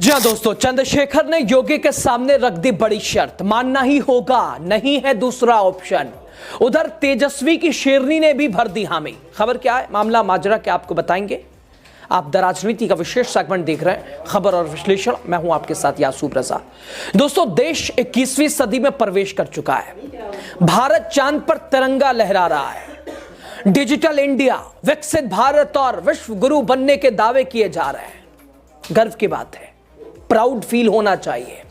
जी हाँ दोस्तों, चंद्रशेखर ने योगी के सामने रख दी बड़ी शर्त, मानना ही होगा, नहीं है दूसरा ऑप्शन। उधर तेजस्वी की शेरनी ने भी भर दी हामी। खबर क्या है, मामला माजरा क्या, आपको बताएंगे। आप द राजनीति का विशेष सेगमेंट देख रहे हैं, खबर और विश्लेषण। मैं हूं आपके साथ यासूब रजा। दोस्तों, देश 21वीं सदी में प्रवेश कर चुका है। भारत चांद पर तिरंगा लहरा रहा है। डिजिटल इंडिया, विकसित भारत और विश्व गुरु बनने के दावे किए जा रहे हैं। गर्व की बात है, प्राउड फील होना चाहिए।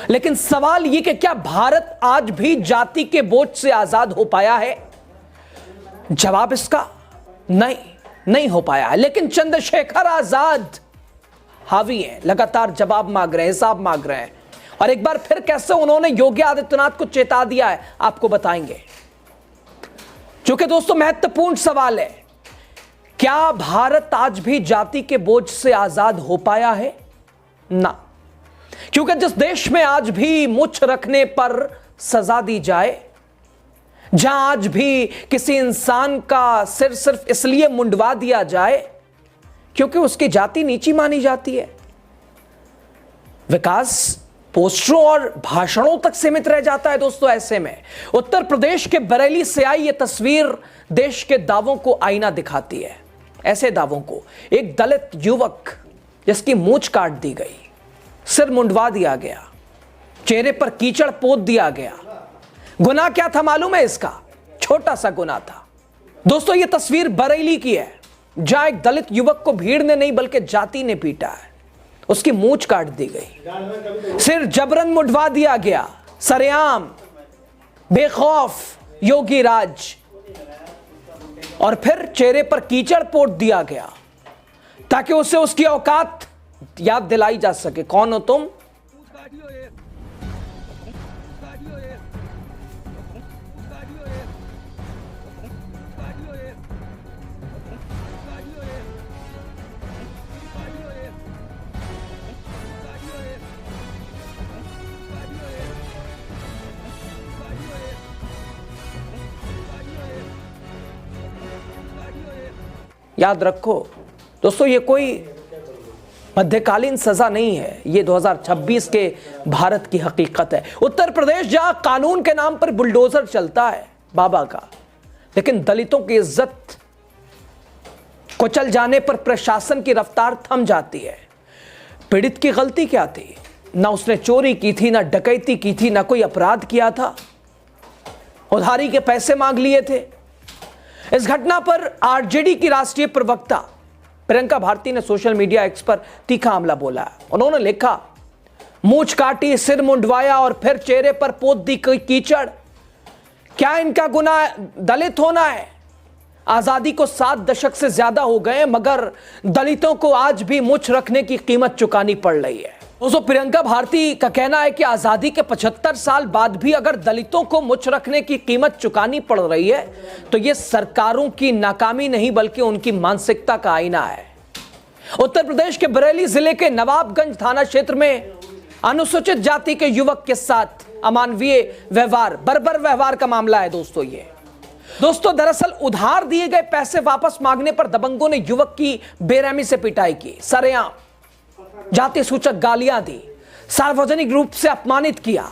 लेकिन सवाल यह कि क्या भारत आज भी जाति के बोझ से आजाद हो पाया है? जवाब इसका नहीं हो पाया है। लेकिन चंद्रशेखर आजाद हावी हैं, लगातार जवाब मांग रहे हैं, हिसाब मांग रहे हैं। और एक बार फिर कैसे उन्होंने योगी आदित्यनाथ को चेता दिया है, आपको बताएंगे। क्योंकि दोस्तों, महत्वपूर्ण सवाल है, क्या भारत आज भी जाति के बोझ से आजाद हो पाया है? ना, क्योंकि जिस देश में आज भी मुछ रखने पर सजा दी जाए, जहां आज भी किसी इंसान का सिर सिर्फ इसलिए मुंडवा दिया जाए क्योंकि उसकी जाति नीची मानी जाती है, विकास पोस्टरों और भाषणों तक सीमित रह जाता है। दोस्तों, ऐसे में उत्तर प्रदेश के बरेली से आई यह तस्वीर देश के दावों को आईना दिखाती है। ऐसे दावों को, एक दलित युवक जिसकी मूंछ काट दी गई, सिर मुंडवा दिया गया, चेहरे पर कीचड़ पोत दिया गया। गुनाह क्या था मालूम है इसका? छोटा सा गुनाह था। दोस्तों, यह तस्वीर बरेली की है, जहां एक दलित युवक को भीड़ ने नहीं बल्कि जाति ने पीटा है। उसकी मूंछ काट दी गई, सिर जबरन मुंडवा दिया गया, सरेआम, बेखौफ योगी राज। और फिर चेहरे पर कीचड़ पोत दिया गया ताकि उसे उसकी औकात याद दिलाई जा सके। कौन हो तुम? याद रखो दोस्तों, ये कोई मध्यकालीन सजा नहीं है, ये 2026 के भारत की हकीकत है। उत्तर प्रदेश जहां कानून के नाम पर बुलडोजर चलता है बाबा का, लेकिन दलितों की इज्जत कुचल जाने पर प्रशासन की रफ्तार थम जाती है। पीड़ित की गलती क्या थी? ना उसने चोरी की थी, ना डकैती की थी, ना कोई अपराध किया था, उधारी के पैसे मांग लिए थे। इस घटना पर आरजेडी की राष्ट्रीय प्रवक्ता प्रियंका भारती ने सोशल मीडिया एक्स पर तीखा हमला बोला। उन्होंने लिखा, मूंछ काटी, सिर मुंडवाया और फिर चेहरे पर पोत दी कीचड़। क्या इनका गुनाह दलित होना है? आजादी को 7 दशक से ज्यादा हो गए, मगर दलितों को आज भी मूंछ रखने की कीमत चुकानी पड़ रही है। दोस्तों, प्रियंका भारती का कहना है कि आजादी के 75 साल बाद भी अगर दलितों को मूंछ रखने की कीमत चुकानी पड़ रही है तो यह सरकारों की नाकामी नहीं बल्कि उनकी मानसिकता का आईना है। उत्तर प्रदेश के बरेली जिले के नवाबगंज थाना क्षेत्र में अनुसूचित जाति के युवक के साथ अमानवीय व्यवहार, बर्बर व्यवहार का मामला है दोस्तों, दरअसल उधार दिए गए पैसे वापस मांगने पर दबंगों ने युवक की बेरहमी से पिटाई की, सरेआम जाति सूचक गालियां दी, सार्वजनिक रूप से अपमानित किया।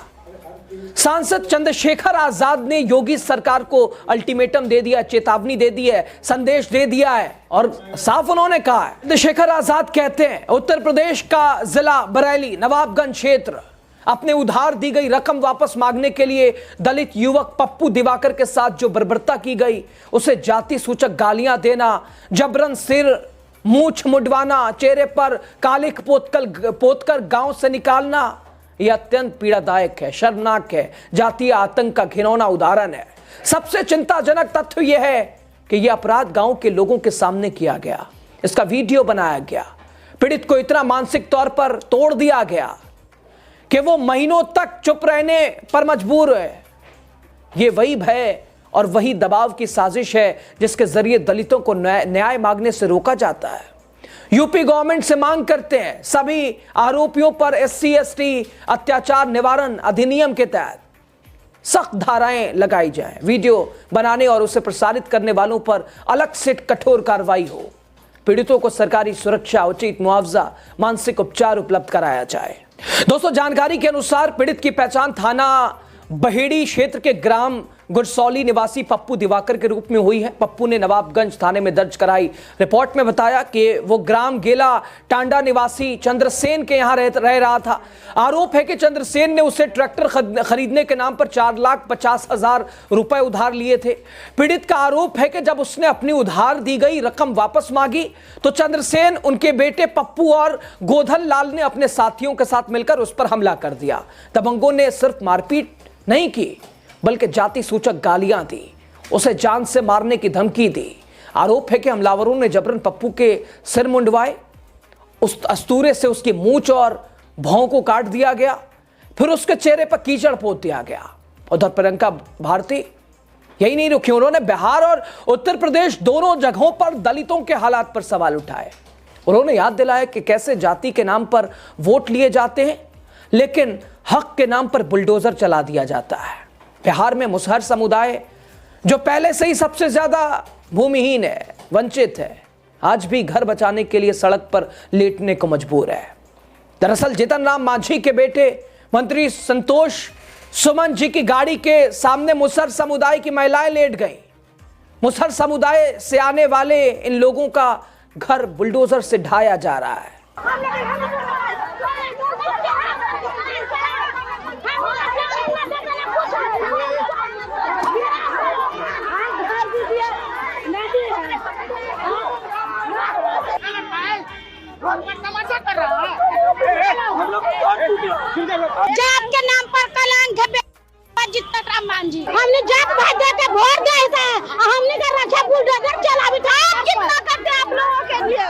सांसद चंद्रशेखर आजाद ने योगी सरकार को अल्टीमेटम दे दिया, चेतावनी दे दी है, संदेश दे दिया है और साफ उन्होंने कहा है। चंद्रशेखर आजाद कहते हैं, उत्तर प्रदेश का जिला बरेली नवाबगंज क्षेत्र अपने उधार दी गई रकम वापस मांगने के लिए दलित युवक पप्पू दिवाकर के साथ जो बर्बरता की गई, उसे जाति सूचक गालियां देना, जबरन सिर मूंछ मुंडवाना, चेहरे पर कालिख पोतकर गांव से निकालना, यह अत्यंत पीड़ादायक है, शर्मनाक है, जातीय आतंक का घिनौना उदाहरण है। सबसे चिंताजनक तथ्य यह है कि यह अपराध गांव के लोगों के सामने किया गया, इसका वीडियो बनाया गया। पीड़ित को इतना मानसिक तौर पर तोड़ दिया गया कि वो महीनों तक चुप रहने पर मजबूर है। यह वही भय और वही दबाव की साजिश है जिसके जरिए दलितों को न्याय मांगने से रोका जाता है। यूपी गवर्नमेंट से मांग करते हैं सभी आरोपियों पर SC/ST अत्याचार निवारण अधिनियम के तहत सख्त धाराएं लगाई जाएं, वीडियो बनाने और उसे प्रसारित करने वालों पर अलग से कठोर कार्रवाई हो। पीड़ितों को सरकारी सुरक्षा, उचित मुआवजा, मानसिक उपचार उपलब्ध कराया जाए। दोस्तों, जानकारी के अनुसार पीड़ित की पहचान थाना बहेड़ी क्षेत्र के ग्राम गुरसौली निवासी पप्पू दिवाकर के रूप में हुई है। पप्पू ने नवाबगंज थाने में दर्ज कराई रिपोर्ट में बताया कि वो ग्राम गेला टांडा निवासी चंद्रसेन के यहां रह रहा था। आरोप है कि चंद्रसेन ने उसे ट्रैक्टर खरीदने के नाम पर 4,50,000 रुपए उधार लिए थे। पीड़ित का आरोप है कि जब उसने अपनी उधार दी गई रकम वापस मांगी तो चंद्रसेन, उनके बेटे पप्पू और गोधन लाल ने अपने साथियों के साथ मिलकर उस पर हमला कर दिया। दबंगों ने सिर्फ मारपीट नहीं की बल्कि जाति सूचक गालियां दी, उसे जान से मारने की धमकी दी। आरोप है कि हमलावरों ने जबरन पप्पू के सिर मुंडवाए, उस अस्तूरे से उसकी मूंछ और भौं को काट दिया गया, फिर उसके चेहरे पर कीचड़ पोत दिया गया। उधर प्रियंका भारती यही नहीं रुकी, उन्होंने बिहार और उत्तर प्रदेश दोनों जगहों पर दलितों के हालात पर सवाल उठाए। उन्होंने याद दिलाया कि कैसे जाति के नाम पर वोट लिए जाते हैं लेकिन हक के नाम पर बुलडोजर चला दिया जाता है। बिहार में मुसहर समुदाय, जो पहले से ही सबसे ज्यादा भूमिहीन है, वंचित है, आज भी घर बचाने के लिए सड़क पर लेटने को मजबूर है। दरअसल जीतन राम मांझी के बेटे मंत्री संतोष सुमन जी की गाड़ी के सामने मुसहर समुदाय की महिलाएं लेट गईं। मुसहर समुदाय से आने वाले इन लोगों का घर बुलडोजर से ढाया जा रहा है। जात के नाम पर कलंक है जीतन राम मांझी। हमने जात भाई दे के वोट दे थे, हमने का रखा बुलडोजर चला बिठा। कितना करते हैं आप लोगों के लिए,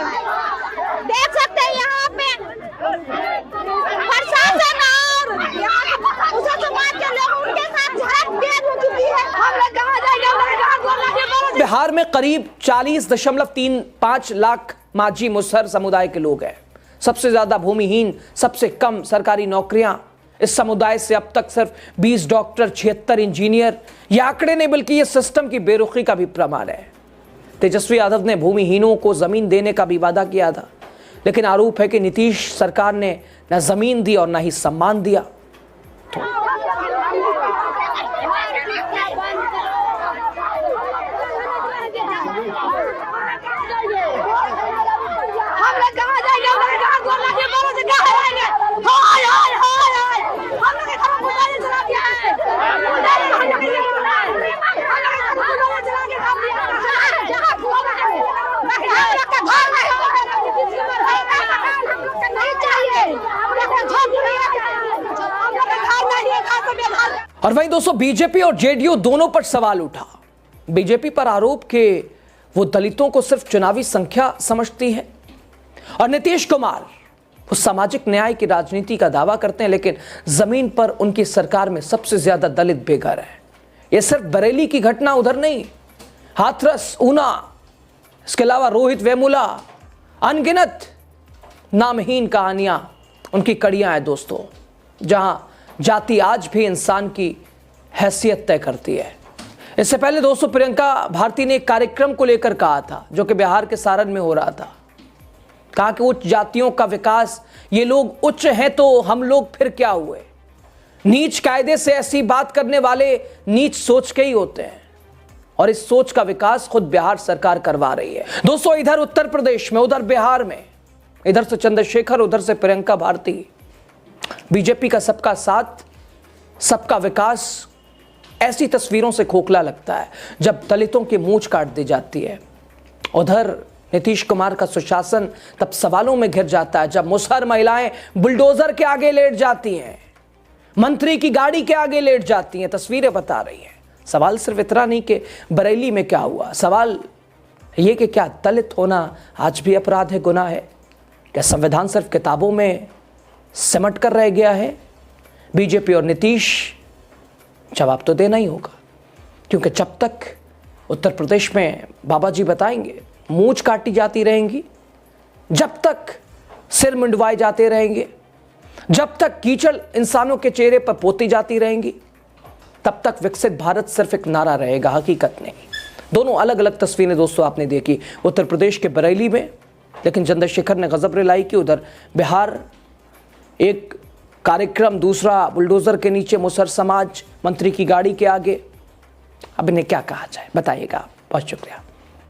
देख सकते हैं यहाँ पे प्रशासन और उस समाज के लोग उनके साथ झड़प तेज हो चुकी है। हम लोग कहाँ जाएंगे? बिहार में करीब 40.35 लाख माझी मुसहर समुदाय के लोग हैं। सबसे ज्यादा भूमिहीन, सबसे कम सरकारी नौकरियां। इस समुदाय से अब तक सिर्फ 20 डॉक्टर, 76 इंजीनियर। ये आंकड़े नहीं बल्कि ये सिस्टम की बेरुखी का भी प्रमाण है। तेजस्वी यादव ने भूमिहीनों को जमीन देने का भी वादा किया था, लेकिन आरोप है कि नीतीश सरकार ने न जमीन दी और न ही सम्मान दिया। और वहीं दोस्तों, बीजेपी और जेडीयू दोनों पर सवाल उठा। बीजेपी पर आरोप कि वो दलितों को सिर्फ चुनावी संख्या समझती है और नीतीश कुमार वो सामाजिक न्याय की राजनीति का दावा करते हैं, लेकिन जमीन पर उनकी सरकार में सबसे ज्यादा दलित बेघर है। ये सिर्फ बरेली की घटना उधर नहीं, हाथरस, ऊना, इसके अलावा रोहित वेमुला, अनगिनत नामहीन कहानियां उनकी कड़ियां हैं दोस्तों, जहां जाति आज भी इंसान की हैसियत तय करती है। इससे पहले दोस्तों, प्रियंका भारती ने एक कार्यक्रम को लेकर कहा था जो कि बिहार के सारण में हो रहा था। कहा कि उच्च जातियों का विकास, ये लोग उच्च हैं तो हम लोग फिर क्या हुए। नीच कायदे से ऐसी बात करने वाले नीच सोच के ही होते हैं और इस सोच का विकास खुद बिहार सरकार करवा रही है। दोस्तों, इधर उत्तर प्रदेश में, उधर बिहार में, इधर से चंद्रशेखर, उधर से प्रियंका भारती। बीजेपी का सबका साथ, सबका विकास ऐसी तस्वीरों से खोखला लगता है जब दलितों की मूंछ काट दी जाती है। उधर नीतीश कुमार का सुशासन तब सवालों में घिर जाता है जब मुसहर महिलाएं बुलडोजर के आगे लेट जाती हैं, मंत्री की गाड़ी के आगे लेट जाती हैं। तस्वीरें बता रही हैं। सवाल सिर्फ इतना नहीं कि बरेली में क्या हुआ, सवाल यह कि क्या दलित होना आज भी अपराध है, गुनाह है? क्या संविधान सिर्फ किताबों में सिमट कर रह गया है? बीजेपी और नीतीश जवाब तो देना ही होगा, क्योंकि जब तक उत्तर प्रदेश में बाबा जी बताएंगे मूंछ काटी जाती रहेंगी, जब तक सिर मुंडवाए जाते रहेंगे, जब तक कीचड़ इंसानों के चेहरे पर पोती जाती रहेंगी, तब तक विकसित भारत सिर्फ एक नारा रहेगा, हकीकत नहीं। दोनों अलग अलग तस्वीरें दोस्तों आपने देखी, उत्तर प्रदेश के बरेली में लेकिन चंद्रशेखर ने गजब रिलाई की, उधर बिहार एक कार्यक्रम, दूसरा बुलडोजर के नीचे मुसहर समाज मंत्री की गाड़ी के आगे। अब इन्हें क्या कहा जाए, बताइएगा। बहुत शुक्रिया।